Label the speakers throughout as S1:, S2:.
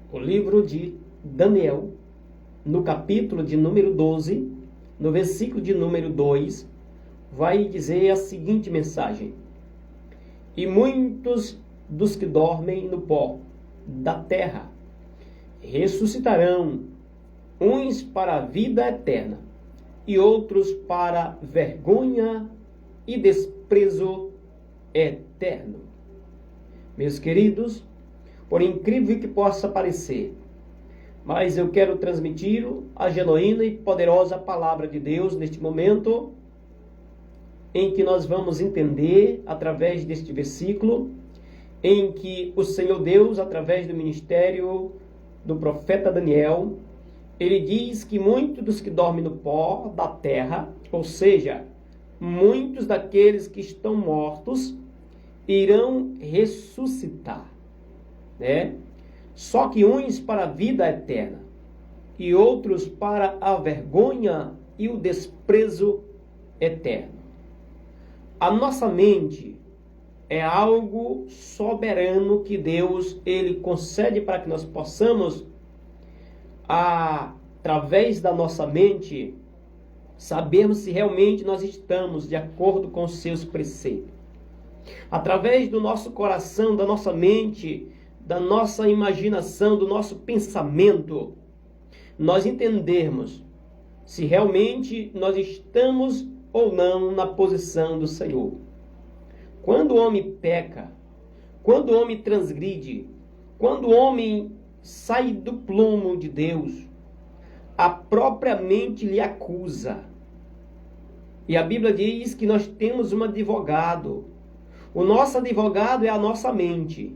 S1: O livro de Daniel, no capítulo de número 12, no versículo de número 2, vai dizer a seguinte mensagem: E muitos dos que dormem no pó da terra ressuscitarão, uns para a vida eterna e outros para vergonha e desprezo eterno. Meus queridos, por incrível que possa parecer, mas eu quero transmitir a genuína e poderosa palavra de Deus neste momento, em que nós vamos entender, através deste versículo, em que o Senhor Deus, através do ministério do profeta Daniel, ele diz que muitos dos que dormem no pó da terra, ou seja, muitos daqueles que estão mortos, irão ressuscitar, né? Só que uns para a vida eterna e outros para a vergonha e o desprezo eterno. A nossa mente é algo soberano que Deus ele concede para que nós possamos, através da nossa mente, sabermos se realmente nós estamos de acordo com os seus preceitos. Através do nosso coração, da nossa mente, da nossa imaginação, do nosso pensamento, nós entendermos se realmente nós estamos ou não na posição do Senhor. Quando o homem peca, quando o homem transgride, quando o homem sai do plumo de Deus, a própria mente lhe acusa. E a Bíblia diz que nós temos um advogado. O nosso advogado é a nossa mente.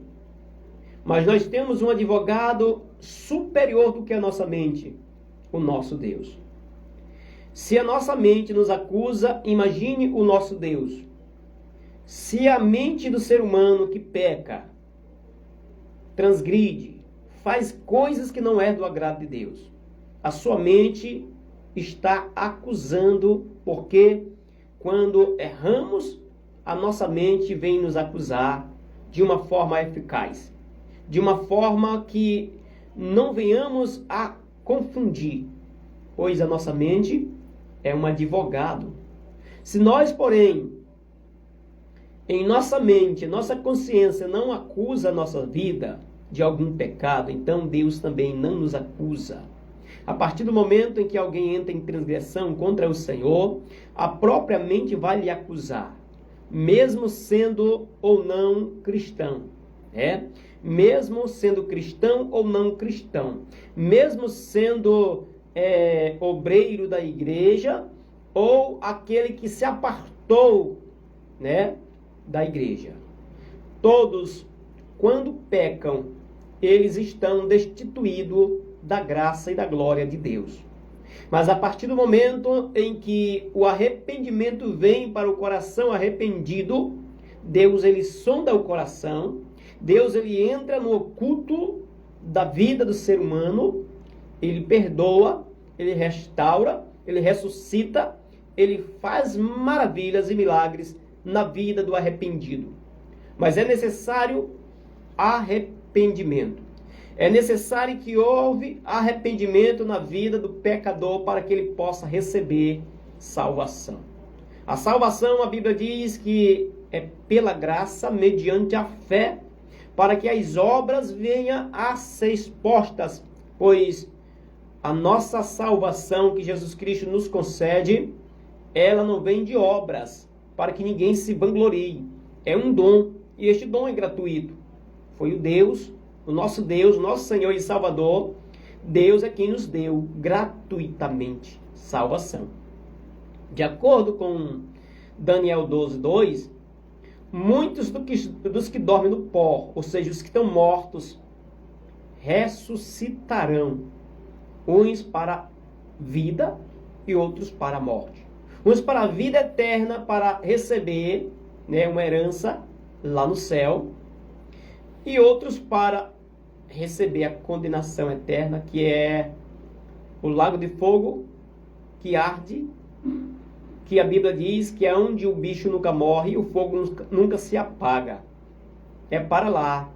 S1: Mas nós temos um advogado superior do que a nossa mente, o nosso Deus. Se a nossa mente nos acusa, imagine o nosso Deus. Se a mente do ser humano que peca, transgride, faz coisas que não é do agrado de Deus, a sua mente está acusando, porque quando erramos, a nossa mente vem nos acusar de uma forma eficaz, de uma forma que não venhamos a confundir, pois a nossa mente é um advogado. Se nós, porém, em nossa mente, nossa consciência não acusa a nossa vida de algum pecado, então Deus também não nos acusa. A partir do momento em que alguém entra em transgressão contra o Senhor, a própria mente vai lhe acusar, mesmo sendo ou não cristão, mesmo sendo cristão ou não cristão, mesmo sendo obreiro da igreja ou aquele que se apartou, da igreja. Todos, quando pecam, eles estão destituídos da graça e da glória de Deus. Mas a partir do momento em que o arrependimento vem para o coração arrependido, Deus ele sonda o coração, Deus ele entra no oculto da vida do ser humano, ele perdoa, ele restaura, ele ressuscita, ele faz maravilhas e milagres na vida do arrependido. Mas é necessário arrependimento. É necessário que houve arrependimento na vida do pecador para que ele possa receber salvação. A salvação, a Bíblia diz que é pela graça, mediante a fé, para que as obras venham a ser expostas, pois a nossa salvação que Jesus Cristo nos concede, ela não vem de obras, para que ninguém se vanglorie. É um dom, e este dom é gratuito. Foi o nosso Senhor e Salvador, Deus é quem nos deu gratuitamente salvação. De acordo com Daniel 12:2, muitos dos que dormem no pó, ou seja, os que estão mortos, ressuscitarão, uns para a vida e outros para a morte. Uns para a vida eterna, para receber uma herança lá no céu, e outros para receber a condenação eterna, que é o lago de fogo que arde, que a Bíblia diz que é onde o bicho nunca morre e o fogo nunca se apaga. É para lá.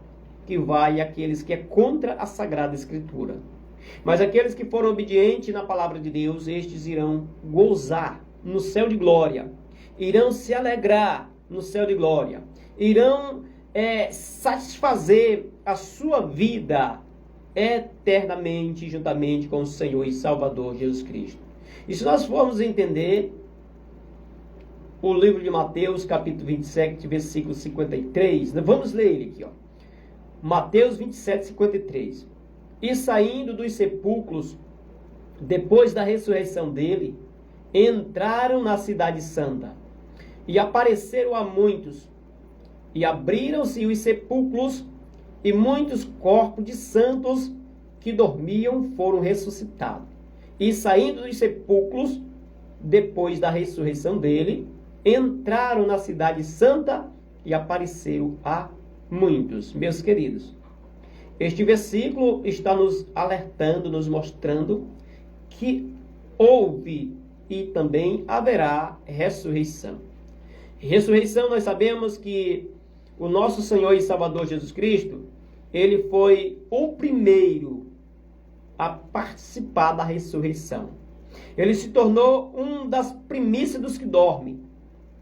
S1: que vai àqueles que é contra a Sagrada Escritura. Mas aqueles que foram obedientes na palavra de Deus, estes irão gozar no céu de glória, irão se alegrar no céu de glória, irão satisfazer a sua vida eternamente, juntamente com o Senhor e Salvador Jesus Cristo. E se nós formos entender o livro de Mateus, capítulo 27, versículo 53, vamos ler ele aqui, ó. Mateus 27, 53. E saindo dos sepulcros, depois da ressurreição dele, entraram na cidade santa, e apareceram a muitos, e abriram-se os sepulcros, e muitos corpos de santos que dormiam foram ressuscitados. E saindo dos sepulcros, depois da ressurreição dele, entraram na cidade santa e apareceram a muitos. Meus queridos, este versículo está nos alertando, nos mostrando que houve e também haverá ressurreição. Ressurreição, nós sabemos que o nosso Senhor e Salvador Jesus Cristo, ele foi o primeiro a participar da ressurreição. Ele se tornou um das primícias dos que dormem.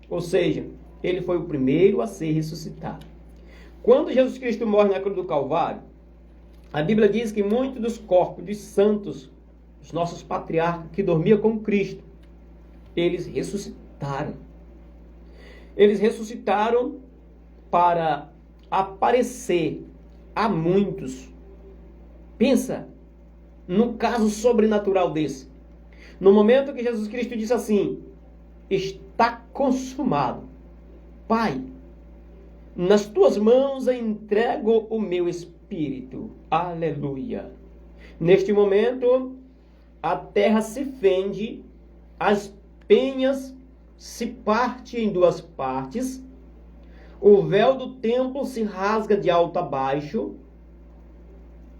S1: Ou seja, ele foi o primeiro a ser ressuscitado. Quando Jesus Cristo morre na cruz do Calvário, a Bíblia diz que muitos dos corpos dos santos, os nossos patriarcas que dormiam com Cristo, eles ressuscitaram. Eles ressuscitaram para aparecer a muitos. Pensa num caso sobrenatural desse. No momento que Jesus Cristo disse assim: está consumado. Pai, nas tuas mãos eu entrego o meu espírito. Aleluia. Neste momento, a terra se fende, as penhas se partem em duas partes, o véu do templo se rasga de alto a baixo,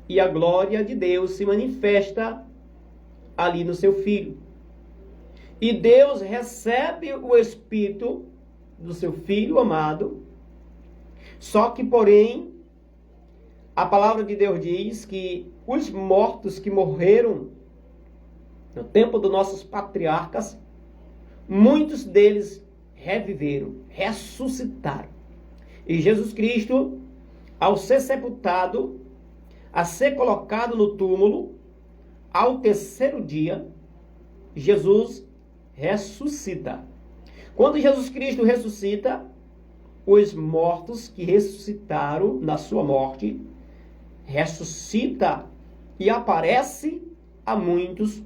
S1: e a glória de Deus se manifesta ali no seu Filho. E Deus recebe o Espírito do seu Filho amado. Só que, porém, a palavra de Deus diz que os mortos que morreram no tempo dos nossos patriarcas, muitos deles reviveram, ressuscitaram. E Jesus Cristo, ao ser sepultado, a ser colocado no túmulo, ao terceiro dia, Jesus ressuscita. Quando Jesus Cristo ressuscita, os mortos que ressuscitaram na sua morte, ressuscita e aparece a muitos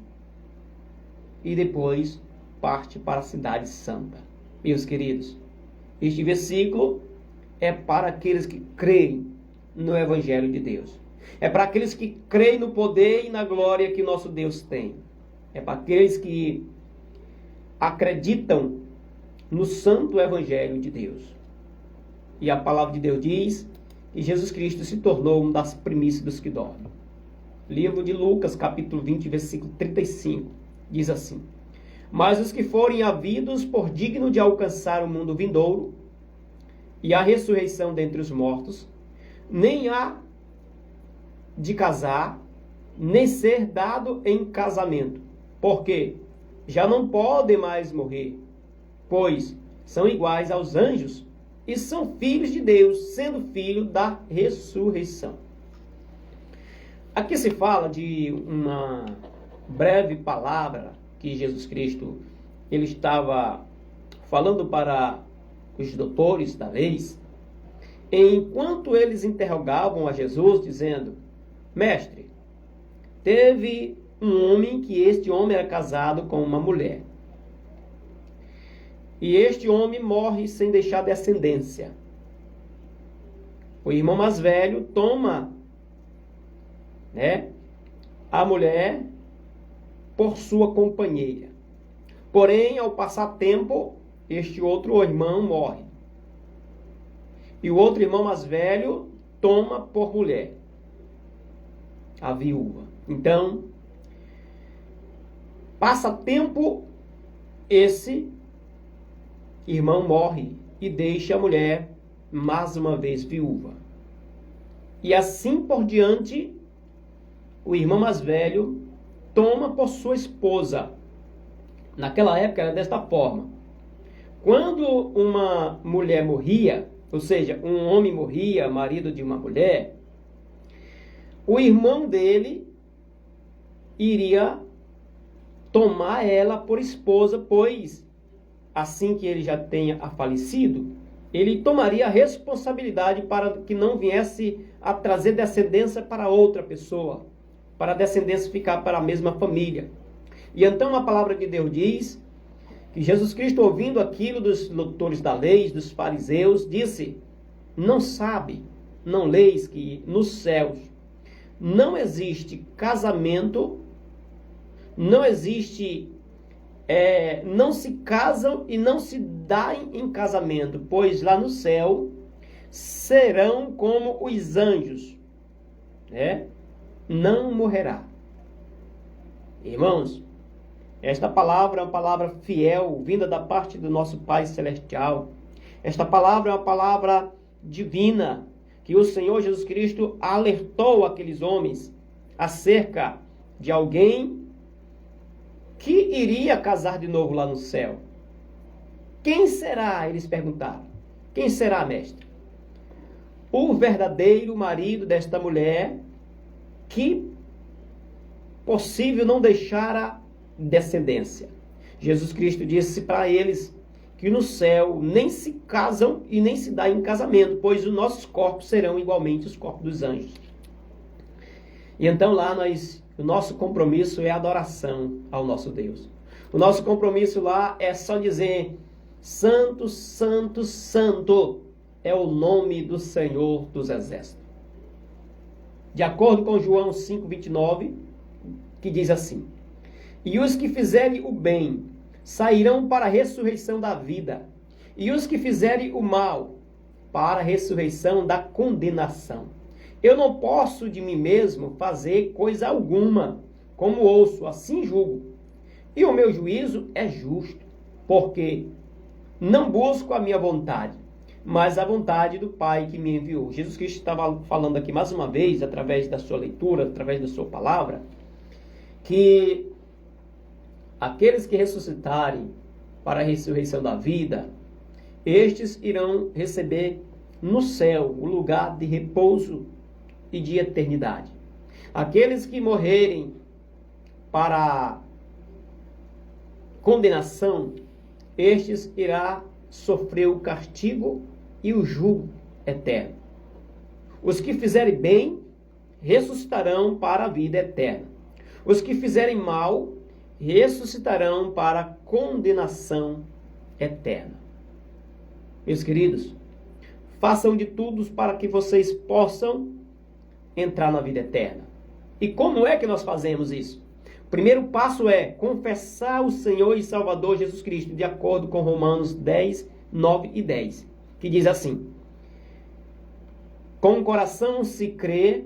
S1: e depois parte para a cidade santa. Meus queridos, este versículo é para aqueles que creem no Evangelho de Deus. É para aqueles que creem no poder e na glória que nosso Deus tem. É para aqueles que acreditam no santo Evangelho de Deus. E a palavra de Deus diz que Jesus Cristo se tornou uma das primícias dos que dormem. Livro de Lucas, capítulo 20, versículo 35, diz assim: mas os que forem havidos por digno de alcançar o mundo vindouro e a ressurreição dentre os mortos, nem há de casar, nem ser dado em casamento, porque já não podem mais morrer, pois são iguais aos anjos e são filhos de Deus, sendo filho da ressurreição. Aqui se fala de uma breve palavra que Jesus Cristo ele estava falando para os doutores da lei, enquanto eles interrogavam a Jesus, dizendo: mestre, teve um homem que este homem era casado com uma mulher. E este homem morre sem deixar descendência. O irmão mais velho toma, a mulher por sua companheira. Porém, ao passar tempo, este outro irmão morre. E o outro irmão mais velho toma por mulher a viúva. Então, passa tempo, esse irmão morre e deixa a mulher mais uma vez viúva. E assim por diante, o irmão mais velho toma por sua esposa. Naquela época era desta forma. Quando uma mulher morria, ou seja, um homem morria, marido de uma mulher, o irmão dele iria tomar ela por esposa, pois assim que ele já tenha falecido, ele tomaria a responsabilidade para que não viesse a trazer descendência para outra pessoa, para a descendência ficar para a mesma família. E então a palavra de Deus diz que Jesus Cristo, ouvindo aquilo dos doutores da lei, dos fariseus, disse: não sabe, não leis que nos céus não existe casamento, não existe, não se casam e não se dá em casamento, pois lá no céu serão como os anjos, né? Não morrerá. Irmãos, esta palavra é uma palavra fiel, vinda da parte do nosso Pai Celestial. Esta palavra é uma palavra divina, que o Senhor Jesus Cristo alertou aqueles homens acerca de alguém que iria casar de novo lá no céu. Quem será? Eles perguntaram. Quem será, mestre? O verdadeiro marido desta mulher, que possível não deixara descendência. Jesus Cristo disse para eles que no céu nem se casam e nem se dá em casamento, pois os nossos corpos serão igualmente os corpos dos anjos. E então lá o nosso compromisso é adoração ao nosso Deus. O nosso compromisso lá é só dizer: Santo, Santo, Santo é o nome do Senhor dos Exércitos. De acordo com João 5,29, que diz assim: e os que fizerem o bem sairão para a ressurreição da vida, e os que fizerem o mal para a ressurreição da condenação. Eu não posso de mim mesmo fazer coisa alguma, como ouço, assim julgo. E o meu juízo é justo, porque não busco a minha vontade, mas a vontade do Pai que me enviou. Jesus Cristo estava falando aqui mais uma vez, através da sua leitura, através da sua palavra, que aqueles que ressuscitarem para a ressurreição da vida, estes irão receber no céu o lugar de repouso e de eternidade. Aqueles que morrerem para condenação, estes irá sofrer o castigo e o jugo eterno. Os que fizerem bem ressuscitarão para a vida eterna. Os que fizerem mal ressuscitarão para a condenação eterna. Meus queridos, façam de tudo para que vocês possam entrar na vida eterna. E como é que nós fazemos isso? O primeiro passo é confessar o Senhor e Salvador Jesus Cristo, de acordo com Romanos 10, 9 e 10, que diz assim: com o coração se crê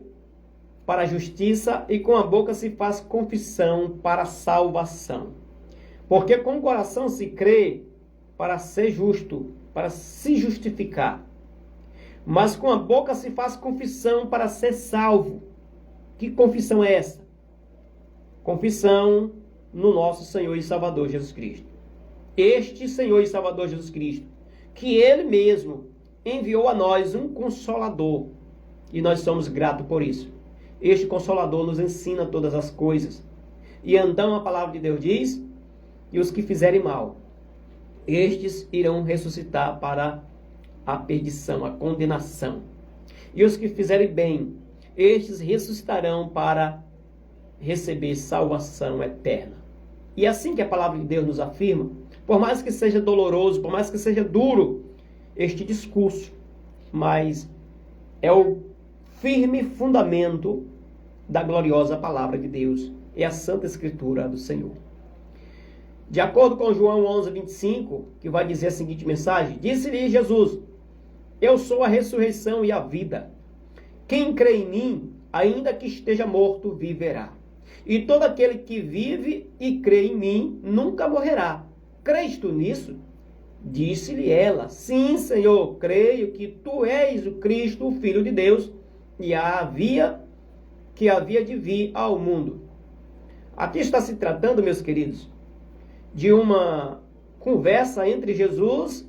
S1: para a justiça e com a boca se faz confissão para a salvação. Porque com o coração se crê para ser justo, para se justificar, mas com a boca se faz confissão para ser salvo. Que confissão é essa? Confissão no nosso Senhor e Salvador Jesus Cristo. Este Senhor e Salvador Jesus Cristo, que Ele mesmo enviou a nós um Consolador, e nós somos gratos por isso. Este Consolador nos ensina todas as coisas. E então a palavra de Deus diz: e os que fizerem mal, estes irão ressuscitar para a perdição, a condenação. E os que fizerem bem, estes ressuscitarão para receber salvação eterna. E assim que a palavra de Deus nos afirma, por mais que seja doloroso, por mais que seja duro este discurso, mas é o firme fundamento da gloriosa palavra de Deus, é a Santa Escritura do Senhor. De acordo com João 11, 25, que vai dizer a seguinte mensagem: disse-lhe Jesus: eu sou a ressurreição e a vida. Quem crê em mim, ainda que esteja morto, viverá. E todo aquele que vive e crê em mim, nunca morrerá. Crês tu nisso? Disse-lhe ela: sim, Senhor, creio que tu és o Cristo, o Filho de Deus, e que havia de vir ao mundo. Aqui está se tratando, meus queridos, de uma conversa entre Jesus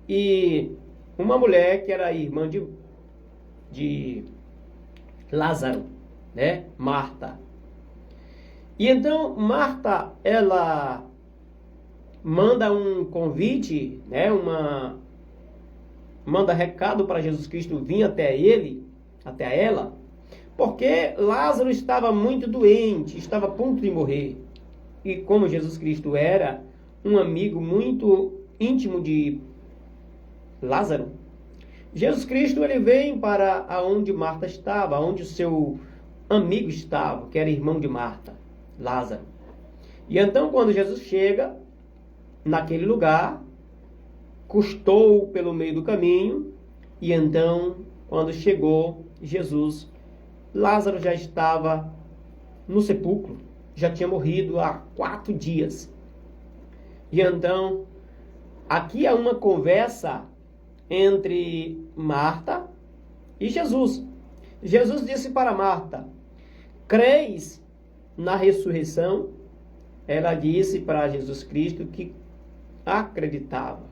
S1: e uma mulher que era irmã de Lázaro, né? Marta. E então Marta, ela manda um convite, né? Manda recado para Jesus Cristo vir até ela, porque Lázaro estava muito doente, estava a ponto de morrer. E como Jesus Cristo era um amigo muito íntimo de Lázaro, Jesus Cristo ele vem para aonde Marta estava, onde o seu amigo estava, que era irmão de Marta, Lázaro. E então quando Jesus chega naquele lugar, custou pelo meio do caminho, e então quando chegou Jesus, Lázaro já estava no sepulcro, já tinha morrido há 4 dias. E então, aqui há uma conversa entre Marta e Jesus. Jesus disse para Marta: creis na ressurreição? Ela disse para Jesus Cristo que acreditava,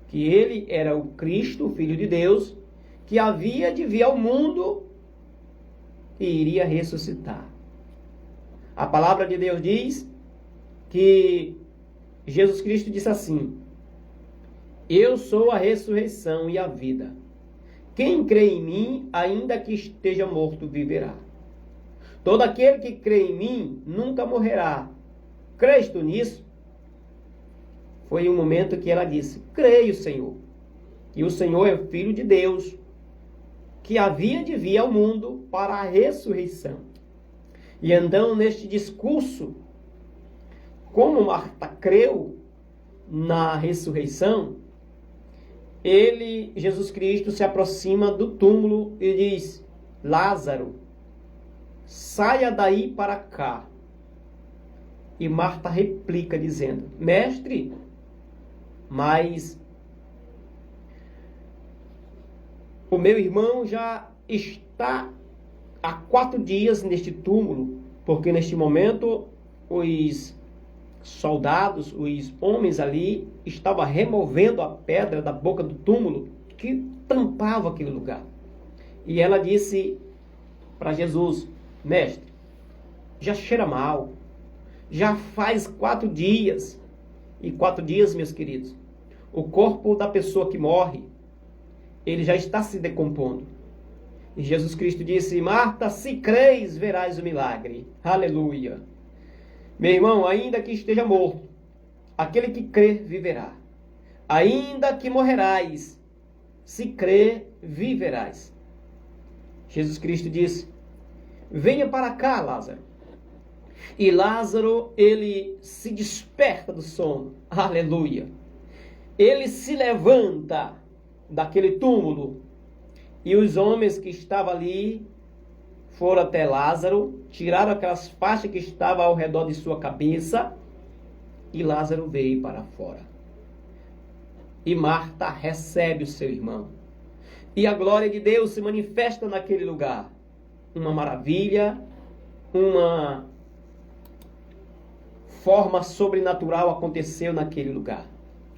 S1: que ele era o Cristo, o Filho de Deus, que havia de vir ao mundo e iria ressuscitar. A palavra de Deus diz que Jesus Cristo disse assim: eu sou a ressurreição e a vida. Quem crê em mim, ainda que esteja morto, viverá. Todo aquele que crê em mim nunca morrerá. Crês tu nisso? Foi um momento que ela disse: creio, Senhor. E o Senhor é o Filho de Deus, que havia de vir ao mundo para a ressurreição. E então, neste discurso, como Marta creu na ressurreição, Jesus Cristo, se aproxima do túmulo e diz: Lázaro, saia daí para cá. E Marta replica dizendo: mestre, mas o meu irmão já está há 4 dias neste túmulo, porque neste momento os soldados, os homens ali, estavam removendo a pedra da boca do túmulo que tampava aquele lugar. E ela disse para Jesus: mestre, já cheira mal, já faz 4 dias. E 4 dias, meus queridos, o corpo da pessoa que morre, ele já está se decompondo. E Jesus Cristo disse: Marta, se creis, verás o milagre. Aleluia. Meu irmão, ainda que esteja morto, aquele que crê viverá. Ainda que morrerás, se crê, viverás. Jesus Cristo disse: venha para cá, Lázaro. E Lázaro, ele se desperta do sono. Aleluia. Ele se levanta daquele túmulo. E os homens que estavam ali foram até Lázaro, tiraram aquelas faixas que estavam ao redor de sua cabeça, e Lázaro veio para fora. E Marta recebe o seu irmão. E a glória de Deus se manifesta naquele lugar. Uma maravilha, uma forma sobrenatural aconteceu naquele lugar.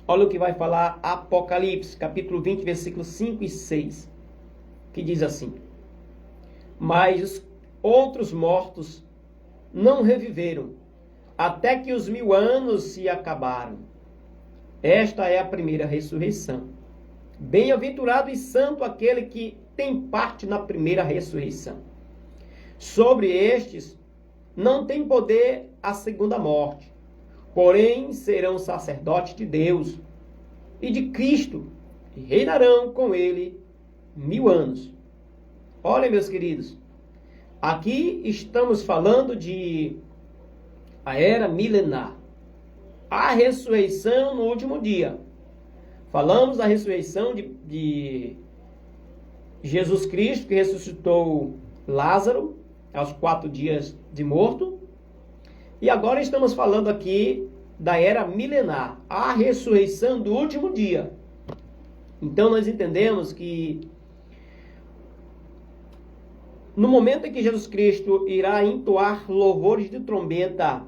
S1: Olha o que vai falar Apocalipse, capítulo 20, versículos 5 e 6, que diz assim: mas os outros mortos não reviveram, até que os 1000 anos se acabaram. Esta é a primeira ressurreição. Bem-aventurado e santo aquele que tem parte na primeira ressurreição. Sobre estes não tem poder a segunda morte, porém serão sacerdotes de Deus e de Cristo, e reinarão com ele 1000 anos. Olha, meus queridos, aqui estamos falando de a era milenar, a ressurreição no último dia. Falamos da ressurreição de Jesus Cristo, que ressuscitou Lázaro aos 4 dias de morto. E agora estamos falando aqui da era milenar, a ressurreição do último dia. Então nós entendemos que no momento em que Jesus Cristo irá entoar louvores de trombeta,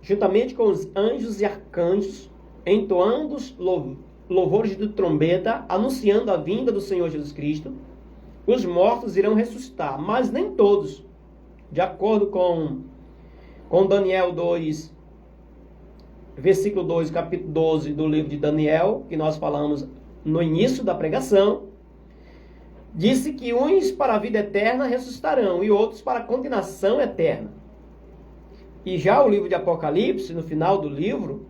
S1: juntamente com os anjos e arcanjos, entoando os louvores de trombeta, anunciando a vinda do Senhor Jesus Cristo, os mortos irão ressuscitar, mas nem todos. De acordo com Daniel 2, versículo 2, capítulo 12 do livro de Daniel, que nós falamos no início da pregação, disse que uns para a vida eterna ressuscitarão e outros para a condenação eterna. E já o livro de Apocalipse, no final do livro,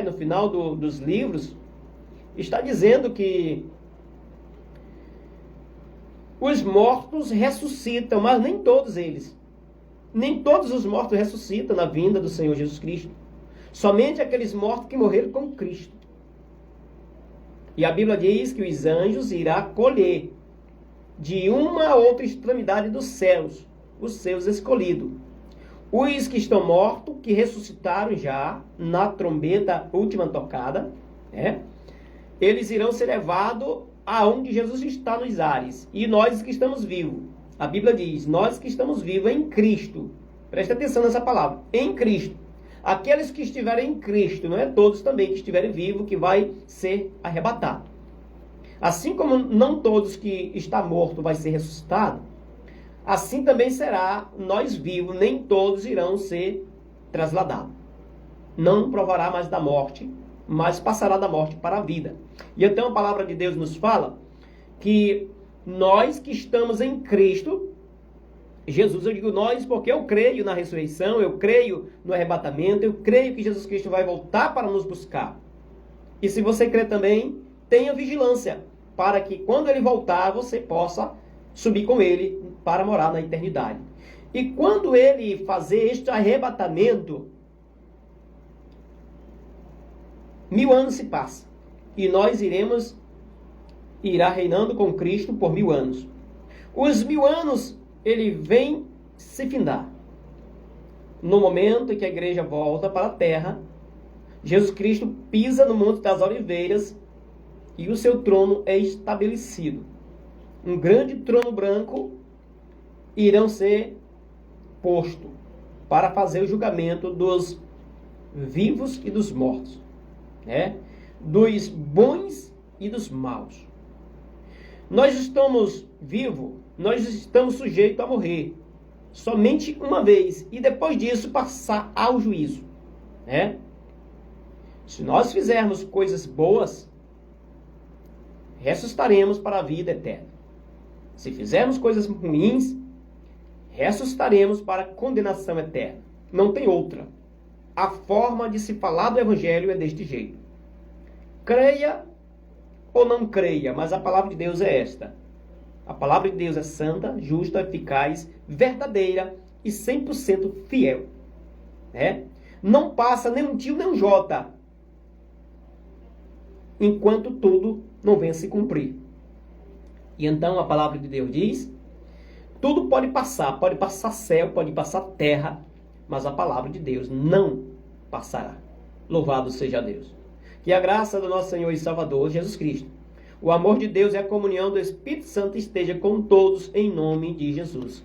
S1: no final dos livros, está dizendo que os mortos ressuscitam, mas nem todos eles. Nem todos os mortos ressuscitam na vinda do Senhor Jesus Cristo. Somente aqueles mortos que morreram com Cristo. E a Bíblia diz que os anjos irá colher de uma a outra extremidade dos céus os seus escolhidos. Os que estão mortos, que ressuscitaram já na trombeta última tocada, eles irão ser levados aonde Jesus está nos ares. E nós que estamos vivos, a Bíblia diz, nós que estamos vivos em Cristo, presta atenção nessa palavra, em Cristo. Aqueles que estiverem em Cristo, não é todos também que estiverem vivos que vai ser arrebatado. Assim como não todos que está morto vai ser ressuscitado, assim também será nós vivos, nem todos irão ser trasladados. Não provará mais da morte, mas passará da morte para a vida. E então a palavra de Deus nos fala que nós que estamos em Cristo, Jesus, eu digo nós porque eu creio na ressurreição, eu creio no arrebatamento, eu creio que Jesus Cristo vai voltar para nos buscar. E se você crê também, tenha vigilância, para que quando ele voltar, você possa subir com ele para morar na eternidade. E quando ele fazer este arrebatamento, 1000 anos se passam. E nós irá reinando com Cristo por 1000 anos. Os 1000 anos, ele vem se findar. No momento em que a igreja volta para a terra, Jesus Cristo pisa no Monte das Oliveiras e o seu trono é estabelecido. Um grande trono branco irão ser posto para fazer o julgamento dos vivos e dos mortos, dos bons e dos maus. Nós estamos vivos, nós estamos sujeitos a morrer somente uma vez e depois disso passar ao juízo. Se nós fizermos coisas boas, ressuscitaremos para a vida eterna. Se fizermos coisas ruins, ressuscitaremos para a condenação eterna. Não tem outra. A forma de se falar do Evangelho é deste jeito. Creia ou não creia, mas a palavra de Deus é esta. A palavra de Deus é santa, justa, eficaz, verdadeira e 100% fiel. Não passa nem um tio nem um jota, enquanto tudo não venha se cumprir. E então a palavra de Deus diz, tudo pode passar céu, pode passar terra, mas a palavra de Deus não passará. Louvado seja Deus. Que a graça do nosso Senhor e Salvador Jesus Cristo, o amor de Deus e a comunhão do Espírito Santo esteja com todos em nome de Jesus.